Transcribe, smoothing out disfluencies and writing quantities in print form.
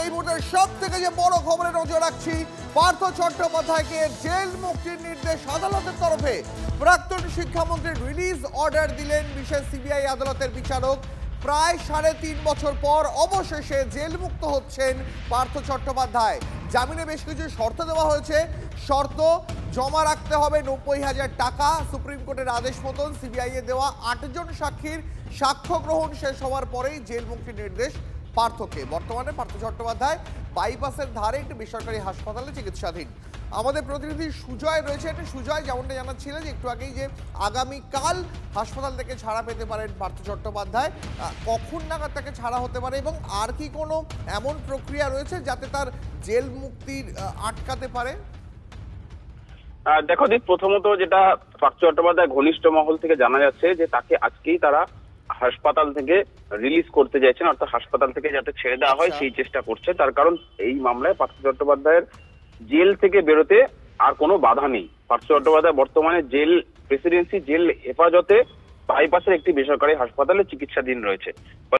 এই মুহূর্তে সব থেকে যে বড় খবরে নজর রাখছি, পার্থ চট্টোপাধ্যায়কে জেল মুক্তির নির্দেশ আদালতের তরফে। প্রাক্তন শিক্ষামন্ত্রীর রিলিজ অর্ডার দিলেন বিশেষ সিবিআই আদালতের বিচারক। প্রায় 3.5 বছর পর অবশেষে জেল মুক্ত হচ্ছেন পার্থ চট্টোপাধ্যায়। জামিনে বেশ কিছু শর্ত দেওয়া হয়েছে। শর্ত, জমা রাখতে হবে 90,000 টাকা। সুপ্রিম কোর্টের আদেশ মতন সিবিআই এ দেওয়া 8 জন সাক্ষীর সাক্ষ্য গ্রহণ শেষ হওয়ার পরেই জেল মুক্তির নির্দেশ পার্থকে। বর্তমানে পার্থ চট্টোপাধ্যায় বাইপাসের ধারে একটি বেসরকারি হাসপাতালে চিকিৎসাধীন। আমাদের প্রতিনিধি সুজয় রয়েছে। সুজয়, যেমনটা জানাচ্ছিলেন যে একটু আগেই, যে আগামীকাল হাসপাতাল থেকে ছাড়া পেতে পারেন পার্থ চট্টোপাধ্যায়, কখন নাগাদ তাকে ছাড়া হতে পারে এবং আর কি কোনো এমন প্রক্রিয়া রয়েছে যাতে তার জেল মুক্তির আটকাতে পারে? দেখো দীপ, প্রথমত যেটা পার্থ চট্টোপাধ্যায় ঘনিষ্ঠ মহল থেকে জানা যাচ্ছে যে তাকে আজকেই তারা হাসপাতাল থেকে রিলিজ করতে চাইছেন, অর্থাৎ হাসপাতাল থেকে যাতে ছেড়ে দেওয়া হয় সেই চেষ্টা করছে। তার কারণ এই মামলায় পার্থ চট্টোপাধ্যায়ের জেল থেকে বেরোতে আর কোনো বাধা নেই। পার্থ চট্টোপাধ্যায় বর্তমানে জেল প্রেসিডেন্সি জেল হেফাজতে বাইপাসের একটি বেসরকারি হাসপাতালে চিকিৎসাধীন রয়েছে।